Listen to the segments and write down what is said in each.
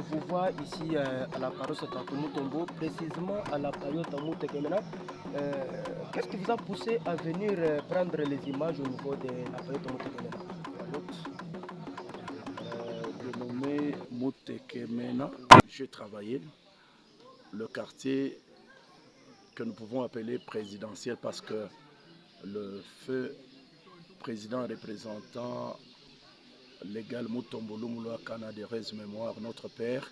vous voit ici à la paroisse Takumoutombo, précisément à la période Takumoutekemena. Qu'est-ce qui vous a poussé à venir prendre les images au niveau de la période Takumoutekemena? Dénommé Moutekemena, j'ai travaillé le quartier que nous pouvons appeler présidentiel parce que le feu président représentant légal Mutombo Lumulua Kana de Rez Mémoire, notre père,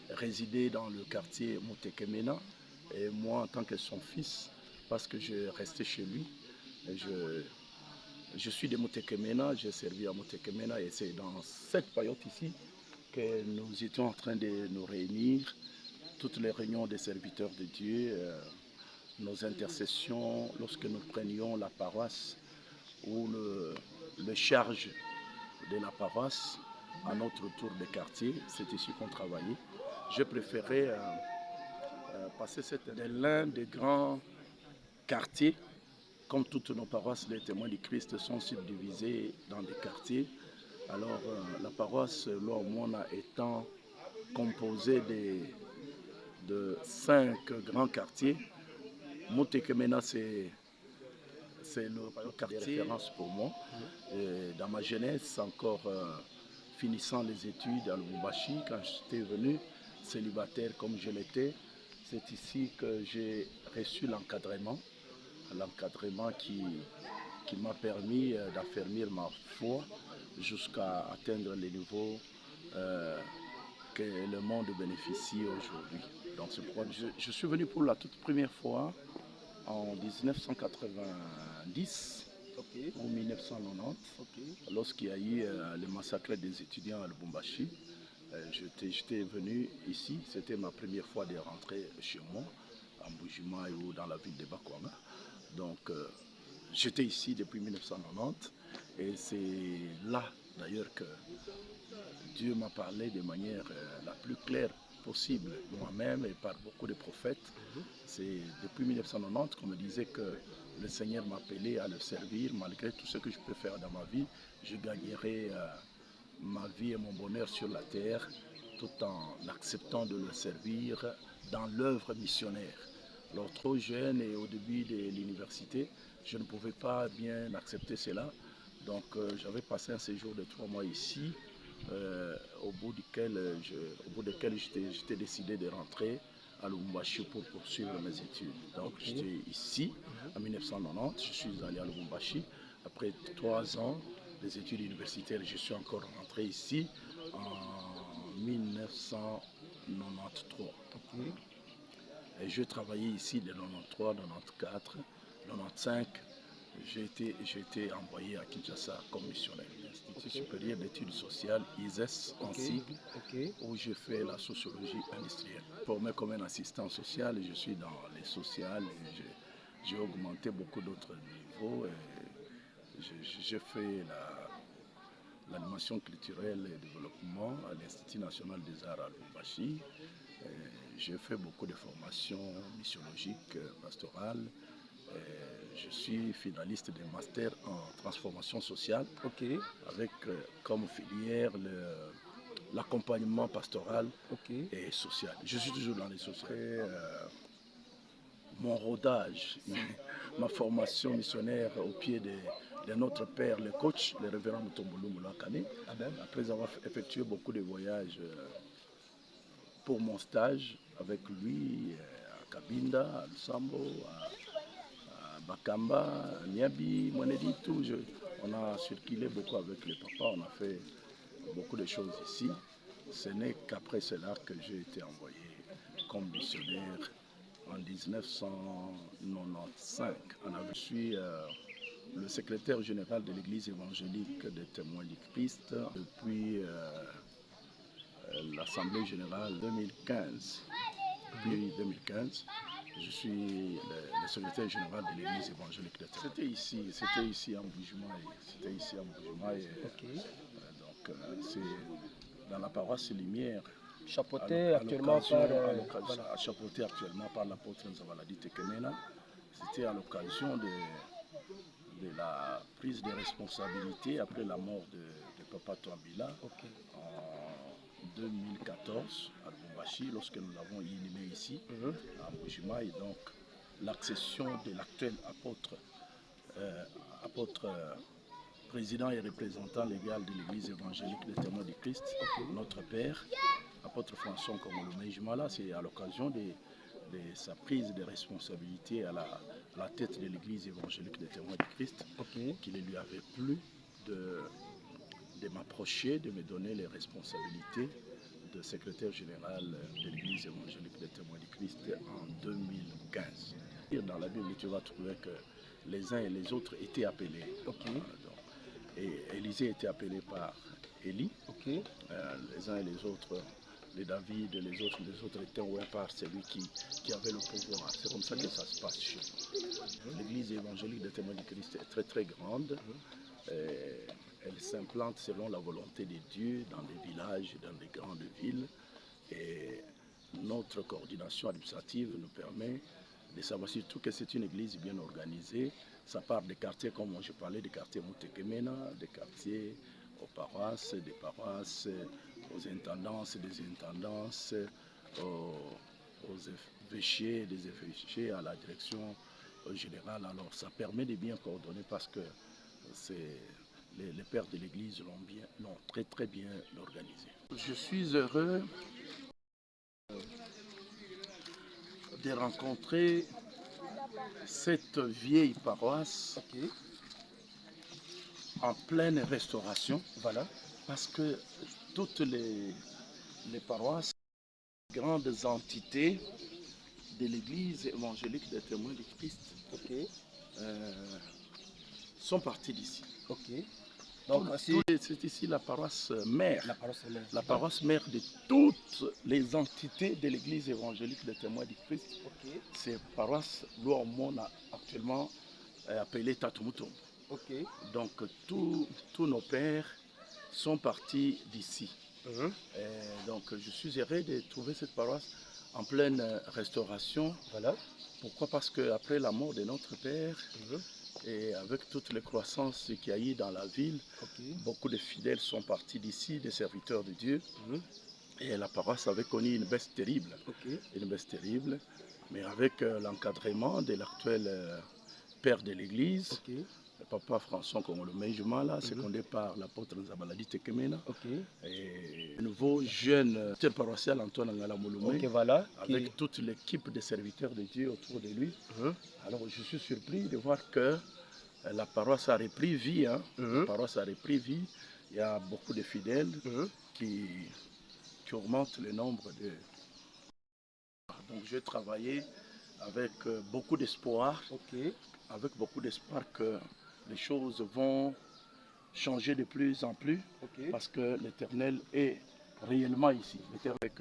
résidait dans le quartier Moutekemena, et moi en tant que son fils, parce que je restais chez lui, je suis de Moutekemena, j'ai servi à Moutekemena, et c'est dans cette période ici que nous étions en train de nous réunir, toutes les réunions des serviteurs de Dieu, nos intercessions, lorsque nous prenions la paroisse ou le charge de la paroisse à notre tour de quartier, c'est ici qu'on travaillait. Je préférais passer l'un des grands quartiers, comme toutes nos paroisses, les témoins du Christ sont subdivisés dans des quartiers. Alors la paroisse Loamona étant composée de 5 grands quartiers, Moutekemena c'est le quartier de référence pour moi. Et dans ma jeunesse, encore finissant les études à Lubumbashi, quand j'étais venu célibataire comme je l'étais, c'est ici que j'ai reçu l'encadrement qui m'a permis d'affermir ma foi jusqu'à atteindre les niveaux que le monde bénéficie aujourd'hui. Donc c'est pourquoi je suis venu pour la toute première fois en 1990 ou 1990, lorsqu'il y a eu le massacre des étudiants à Lubumbashi. J'étais venu ici, c'était ma première fois de rentrer chez moi, à Mbujimaï ou dans la ville de Bakwanga. Donc j'étais ici depuis 1990 et c'est là d'ailleurs que Dieu m'a parlé de manière la plus claire possible, moi-même et par beaucoup de prophètes. C'est depuis 1990 qu'on me disait que le Seigneur m'appelait à le servir, malgré tout ce que je peux faire dans ma vie, je gagnerai ma vie et mon bonheur sur la terre, tout en acceptant de le servir dans l'œuvre missionnaire. Alors trop jeune et au début de l'université, je ne pouvais pas bien accepter cela. Donc j'avais passé un séjour de 3 mois ici, au bout duquel j'étais décidé de rentrer à Lubumbashi pour poursuivre mes études. Donc j'étais ici en 1990, je suis allé à Lubumbashi. Après 3 ans des études universitaires, je suis encore rentré ici en 1993. Et je travaillais ici de 93, 94, 95. J'ai été envoyé à Kinshasa comme missionnaire, l'Institut supérieur d'études sociales, ISES en sigle, où je fais la sociologie industrielle. Formé comme un assistant social, je suis dans les sociales, j'ai augmenté beaucoup d'autres niveaux. J'ai fait l'animation culturelle et développement à l'Institut national des arts à Lubumbashi. J'ai fait beaucoup de formations missiologiques, pastorales. Je suis finaliste des masters en transformation sociale, avec comme filière l'accompagnement pastoral et social. Je suis toujours dans les sociales. Mon rodage, ma formation missionnaire au pied de notre père, le coach, le révérend Mutombo Lumulua Kane, après avoir effectué beaucoup de voyages pour mon stage avec lui à Kabinda, à Lusambo, à Bakamba, à Niabi, Monedi, tout. On a circulé beaucoup avec les papas, on a fait beaucoup de choses ici. Ce n'est qu'après cela que j'ai été envoyé comme missionnaire en 1995. Je suis le secrétaire général de l'église évangélique des témoins du Christ depuis l'Assemblée générale 2015. Depuis 2015, je suis le secrétaire général de l'église évangélique des témoins. C'était ici en Mbujimaï. Donc c'est dans la paroisse Lumière. Chapeauté actuellement par l'apôtre Nzavaladi Tekemena. C'était à l'occasion de la prise de responsabilité après la mort de Papa Touambila en 2014 à Lubumbashi, lorsque nous l'avons inhumé ici, à Mujima, et donc l'accession de l'actuel apôtre président et représentant légal de l'Église évangélique des Témoins du Christ, notre père, apôtre François Komolo-Mejimala, c'est à l'occasion de sa prise de responsabilité à la tête de l'Église évangélique des Témoins du Christ, qu'il ne lui avait plu de m'approcher, de me donner les responsabilités de secrétaire général de l'Église évangélique des Témoins du Christ en 2015. Dans la Bible, tu vas trouver que les uns et les autres étaient appelés. Et Élisée était appelé par Élie. Les uns et les autres, les David et les autres étaient ouverts par celui qui avait le pouvoir. C'est comme ça que ça se passe chez nous. L'Église évangélique des Témoins du Christ est très très grande. Elle s'implante selon la volonté de Dieu dans les villages, dans les grandes villes. Et notre coordination administrative nous permet de savoir surtout que c'est une église bien organisée. Ça part des quartiers, comme je parlais, des quartiers Mutekemena, des quartiers aux paroisses, des paroisses aux intendances, des intendances, aux évêchés, des évêchés à la direction générale. Alors ça permet de bien coordonner parce que les pères de l'église l'ont très très bien organisé. Je suis heureux de rencontrer cette vieille paroisse en pleine restauration, parce que toutes les paroisses, les grandes entités de l'église évangélique des Témoins du Christ sont parties d'ici. Donc c'est ici la paroisse mère, la paroisse mère de toutes les entités de l'église évangélique des Témoins du Christ. C'est paroisse Louamona actuellement appelée Tatumutombo. Donc tous nos pères sont partis d'ici. Donc je suis heureux de trouver cette paroisse en pleine restauration. Pourquoi? Parce qu'après la mort de notre père, et avec toutes les croissances qu'il y a eu dans la ville, beaucoup de fidèles sont partis d'ici, des serviteurs de Dieu. Et la paroisse avait connu une baisse terrible. Une baisse terrible. Mais avec l'encadrement de l'actuel père de l'église, le papa François Komolo-Mejimala, secondé par l'apôtre Nzabaladi Tekemena, et le nouveau jeune paroissial Antoine Ngala-Mouloumé, avec toute l'équipe de serviteurs de Dieu autour de lui. Alors je suis surpris de voir que la paroisse a repris vie. La paroisse a repris vie. Il y a beaucoup de fidèles qui augmentent le nombre de... Donc j'ai travaillé avec beaucoup d'espoir, que les choses vont changer de plus en plus, parce que l'Éternel est réellement ici. Avec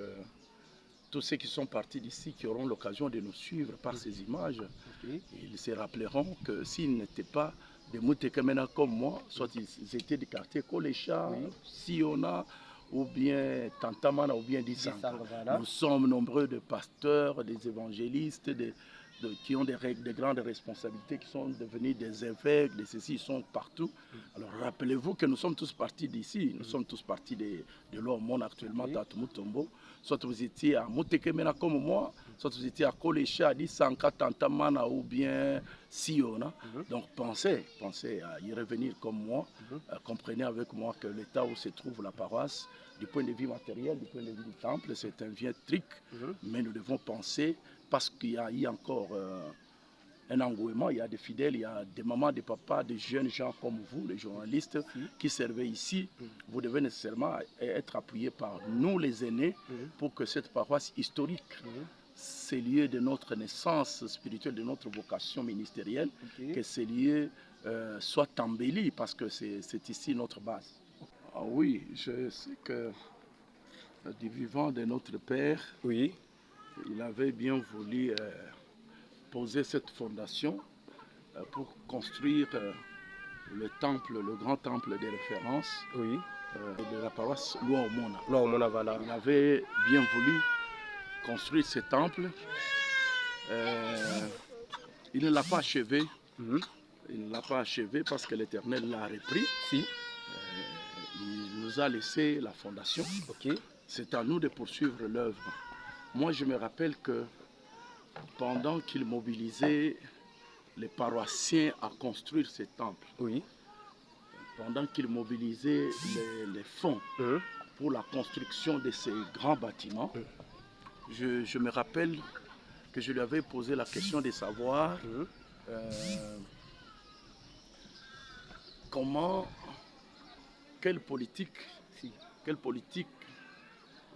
tous ceux qui sont partis d'ici, qui auront l'occasion de nous suivre par ces images, ils se rappelleront que s'ils n'étaient pas des Mutekemena comme moi, soit ils étaient des quartiers Kolecha, Siona, ou bien Tantamana, ou bien Disanga. Nous sommes nombreux de pasteurs, des évangélistes, qui ont des grandes responsabilités, qui sont devenus des évêques, de ceci, ils sont partout. Alors rappelez-vous que nous sommes tous partis d'ici, nous sommes tous partis de l'Ouamona actuellement, Tatumutombo. Soit vous étiez à Mutekemena comme moi, soit vous étiez à Kolecha, Disanga, Tantamana ou bien Siona. Donc pensez à y revenir comme moi. Comprenez avec moi que l'état où se trouve la paroisse, du point de vue matériel, du point de vue du temple, c'est un vieux truc, mais nous devons penser, parce qu'il y a eu encore un engouement, il y a des fidèles, il y a des mamans, des papas, des jeunes gens comme vous, les journalistes, qui servaient ici. Vous devez nécessairement être appuyés par nous, les aînés, pour que cette paroisse historique, ces lieux de notre naissance spirituelle, de notre vocation ministérielle, que ces lieux soient embellis, parce que c'est ici notre base. Ah oui, je sais que du vivant de notre Père, il avait bien voulu poser cette fondation pour construire le temple, le grand temple de référence de la paroisse Louamona. Il avait bien voulu construire ce temple. Il ne l'a pas achevé. Il ne l'a pas achevé parce que l'Éternel l'a repris. Il nous a laissé la fondation. c'est à nous de poursuivre l'œuvre. Moi, je me rappelle que pendant qu'il mobilisait les paroissiens à construire ces temples, Oui. pendant qu'il mobilisait les fonds pour la construction de ces grands bâtiments, je me rappelle que je lui avais posé la question de savoir quelle politique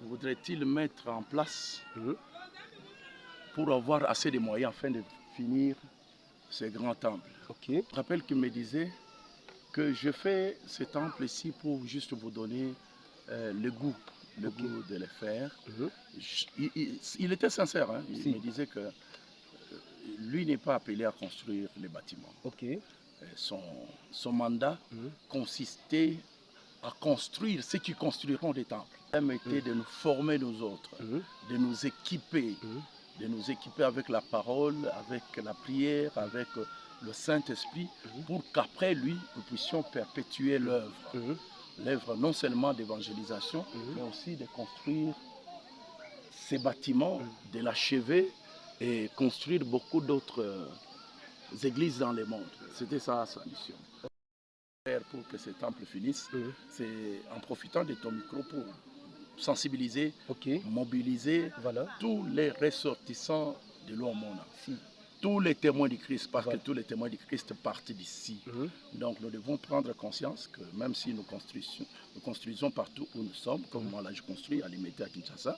voudrait-il mettre en place pour avoir assez de moyens afin de finir ces grands temples. Ok. Je rappelle qu'il me disait que je fais ce temple ici pour juste vous donner le goût de le faire. Il était sincère, hein? Il me disait que lui n'est pas appelé à construire les bâtiments. Ok. Son mandat consistait à construire ceux qui construiront des temples. L'homme était de nous former nous autres, de nous équiper, avec la parole, avec la prière, avec le Saint-Esprit, pour qu'après lui, nous puissions perpétuer l'œuvre. L'œuvre non seulement d'évangélisation, mais aussi de construire ces bâtiments, de l'achever et construire beaucoup d'autres églises dans le monde. C'était ça sa mission. Pour que ce temple finisse, c'est en profitant de ton micro pour sensibiliser, mobiliser tous les ressortissants de l'Omona, tous les témoins du Christ, parce que tous les témoins du Christ partent d'ici. Donc nous devons prendre conscience que même si nous construisons partout où nous sommes, comme moi là je construis à Limité à Kinshasa,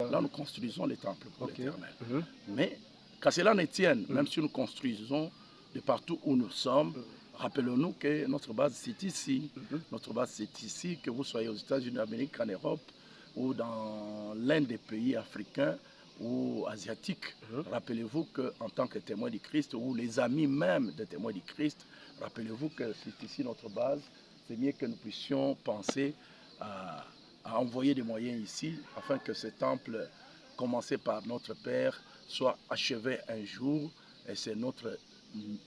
là nous construisons les temples pour l'Éternel. Mais qu'à cela ne tienne, même si nous construisons de partout où nous sommes, rappelons-nous que notre base c'est ici. Notre base c'est ici, que vous soyez aux États-Unis, en Amérique, en Europe, ou dans l'un des pays africains ou asiatiques. Rappelez-vous qu'en tant que témoin du Christ, ou les amis même des témoins du Christ, rappelez-vous que c'est ici notre base. C'est mieux que nous puissions penser à envoyer des moyens ici, afin que ce temple, commencé par notre Père, soit achevé un jour. Et c'est notre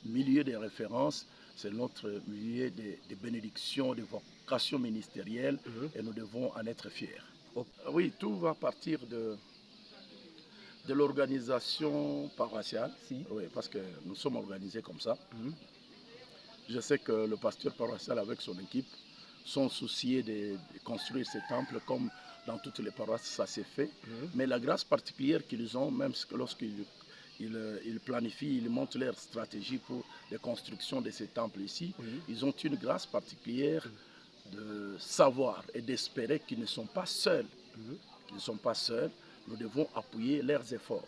milieu de référence, c'est notre milieu de bénédiction, de vocation ministérielle, et nous devons en être fiers. Oui, tout va partir de l'organisation paroissiale, oui, parce que nous sommes organisés comme ça. Je sais que le pasteur paroissial avec son équipe sont souciés de construire ces temples, comme dans toutes les paroisses ça s'est fait. Mais la grâce particulière qu'ils ont, même lorsqu'ils planifient, ils montent leur stratégie pour la construction de ces temples ici, ils ont une grâce particulière de savoir et d'espérer qu'ils ne sont pas seuls. Qu'ils ne sont pas seuls. Nous devons appuyer leurs efforts.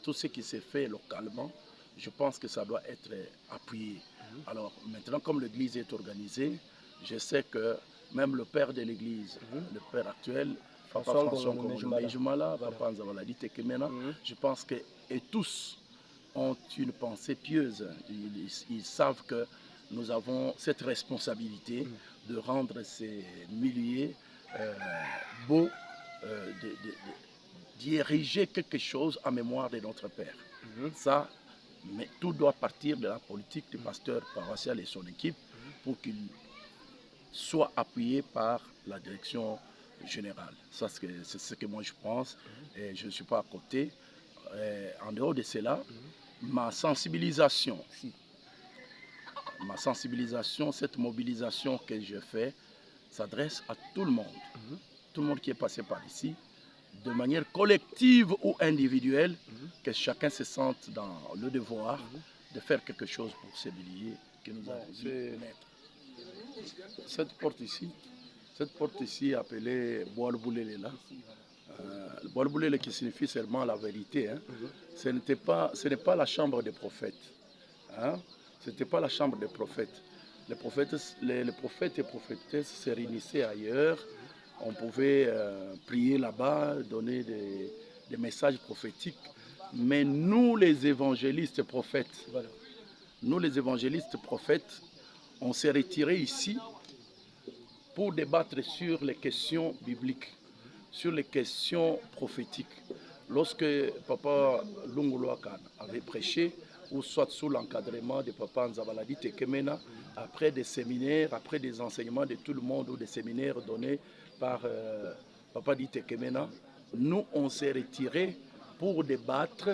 Tout ce qui s'est fait localement, je pense que ça doit être appuyé. Alors maintenant, comme l'église est organisée, je sais que même le père de l'église, le père actuel, Papa François Njumala, Papa Nzabaladi Tekemena, je pense que et tous ont une pensée pieuse. Ils savent que nous avons cette responsabilité de rendre ces milliers beaux, d'y ériger quelque chose en mémoire de notre Père. Ça, mais tout doit partir de la politique du pasteur paroissial et son équipe pour qu'il soit appuyé par la direction générale. Ça, c'est ce que moi je pense, et je ne suis pas à côté. En dehors de cela, ma sensibilisation, cette mobilisation que je fais, s'adresse à tout le monde qui est passé par ici, de manière collective ou individuelle, que chacun se sente dans le devoir de faire quelque chose pour ces milliers que nous avons vu naître. Cette porte ici appelée Boalboulele, là, Boalboulele qui signifie seulement la vérité, hein. Ce n'est pas la chambre des prophètes. Hein. Ce n'était pas la chambre des prophètes. Les prophètes et prophétesses se réunissaient ailleurs. On pouvait prier là-bas, donner des messages prophétiques. Mais nous, les évangélistes prophètes, on s'est retirés ici pour débattre sur les questions bibliques, sur les questions prophétiques. Lorsque Papa Lungolo Akan avait prêché, ou soit sous l'encadrement de Papa Nzabaladi Tekemena, après des séminaires, après des enseignements de tout le monde, ou des séminaires donnés par Papa dit Tekemena, nous on s'est retirés pour débattre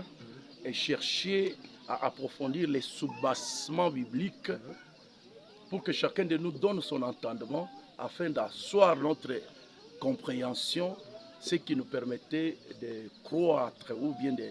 et chercher à approfondir les soubassements bibliques pour que chacun de nous donne son entendement afin d'asseoir notre compréhension, ce qui nous permettait de croître ou bien de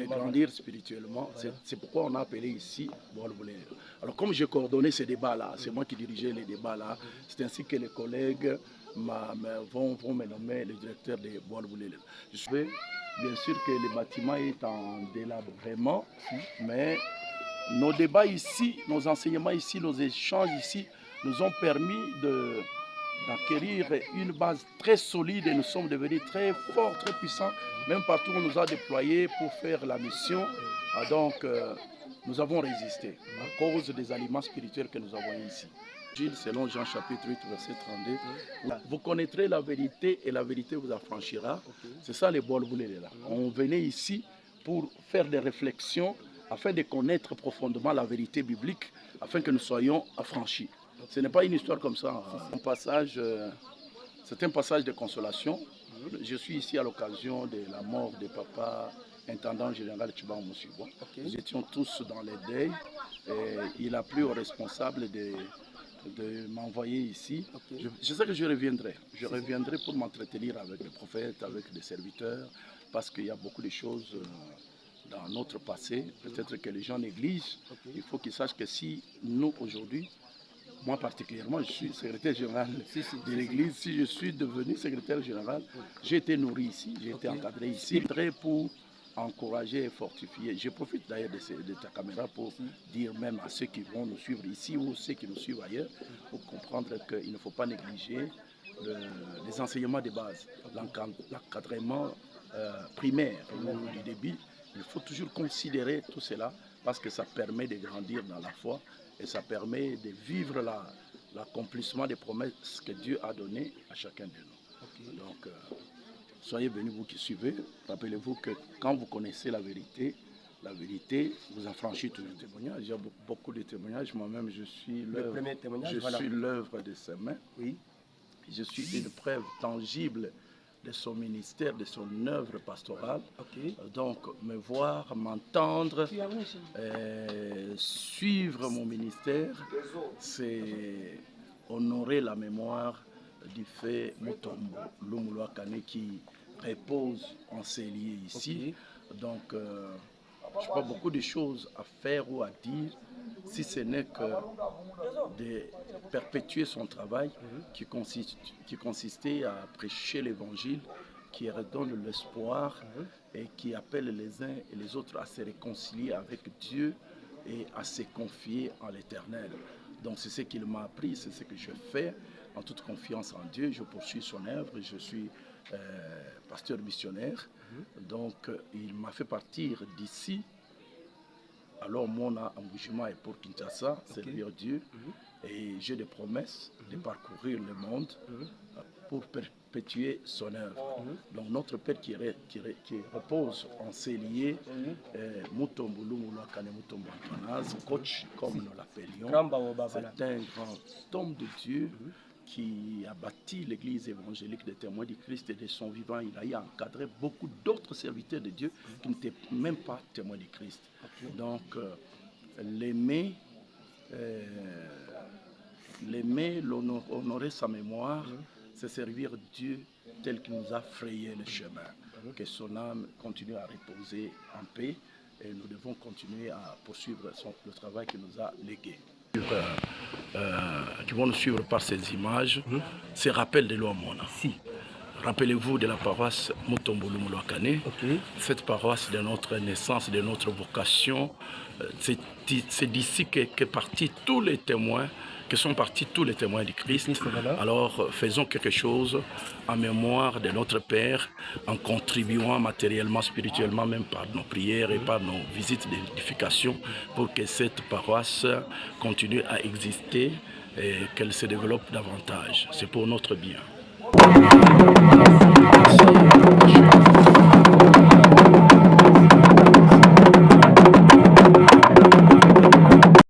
grandir spirituellement. Voilà. C'est pourquoi on a appelé ici Boalboulé. Alors comme j'ai coordonné ces débats-là, c'est moi qui dirigeais les débats-là, c'est ainsi que les collègues vont me nommer le directeur de Boalboulé. Je suis bien sûr que le bâtiment est en délabrement, mais nos débats ici, nos enseignements ici, nos échanges ici nous ont permis d'acquérir une base très solide et nous sommes devenus très forts, très puissants, même partout où on nous a déployés pour faire la mission. Donc, nous avons résisté à cause des aliments spirituels que nous avons ici. Selon Jean chapitre 8, verset 32, vous connaîtrez la vérité et la vérité vous affranchira. C'est ça les Boalboulé là. On venait ici pour faire des réflexions afin de connaître profondément la vérité biblique, afin que nous soyons affranchis. Ce n'est pas une histoire comme ça. C'est un passage de consolation. Je suis ici à l'occasion de la mort de papa intendant général Tchiban Moussibo. Nous étions tous dans les deuils et il a plu aux responsables de m'envoyer ici. Je sais que je reviendrai. Je reviendrai pour m'entretenir avec les prophètes, avec les serviteurs, parce qu'il y a beaucoup de choses dans notre passé, peut-être que les gens négligent. Il faut qu'ils sachent que si nous, aujourd'hui, moi particulièrement, je suis secrétaire général de l'Église, si je suis devenu secrétaire général, j'ai été nourri ici, j'ai été encadré ici, très pour encourager et fortifier. Je profite d'ailleurs de ta caméra pour dire même à ceux qui vont nous suivre ici ou ceux qui nous suivent ailleurs, pour comprendre qu'il ne faut pas négliger les enseignements de base, l'encadrement primaire du début. Il faut toujours considérer tout cela parce que ça permet de grandir dans la foi et ça permet de vivre l'accomplissement des promesses que Dieu a données à chacun de nous. Donc, soyez venus, vous qui suivez. Rappelez-vous que quand vous connaissez la vérité vous affranchit tous les témoignages. Il y a beaucoup de témoignages. Moi-même, je suis l'œuvre de ses mains. Oui. Je suis une preuve tangible de son ministère, de son œuvre pastorale. Donc, me voir, m'entendre, suivre mon ministère, c'est honorer la mémoire du fait Mutombo Lumulua Kane qui repose en ses lieux ici. Donc, je n'ai pas beaucoup de choses à faire ou à dire, si ce n'est que de perpétuer son travail qui consistait à prêcher l'évangile, qui redonne l'espoir et qui appelle les uns et les autres à se réconcilier avec Dieu et à se confier en l'Éternel. Donc c'est ce qu'il m'a appris, c'est ce que je fais en toute confiance en Dieu. Je poursuis son œuvre, je suis pasteur missionnaire. Donc il m'a fait partir d'ici. Alors mon engagement est pour Kinshasa, servir Dieu. Et j'ai des promesses de parcourir le monde pour perpétuer son œuvre. Donc notre Père qui repose en ses liés, Mutombo Lumulua Kane Mutombo Antoinaz, coach comme nous l'appelions, c'est un grand homme de Dieu qui a bâti l'église évangélique des témoins du Christ et de son vivant. Il a encadré beaucoup d'autres serviteurs de Dieu qui n'étaient même pas témoins du Christ. Donc l'aimer, honorer sa mémoire, c'est servir Dieu tel qu'il nous a frayé le chemin. Que son âme continue à reposer en paix et nous devons continuer à poursuivre le travail qu'il nous a légué. Qui vont nous suivre par ces images, ces rappels de l'Ouamona. Rappelez-vous de la paroisse Mutombo Lumulua Kane. Cette paroisse de notre naissance, de notre vocation, c'est d'ici que partis tous les témoins, que sont partis tous les témoins du Christ. Alors faisons quelque chose en mémoire de notre Père, en contribuant matériellement, spirituellement, même par nos prières et par nos visites d'édification, pour que cette paroisse continue à exister et qu'elle se développe davantage. C'est pour notre bien. Merci.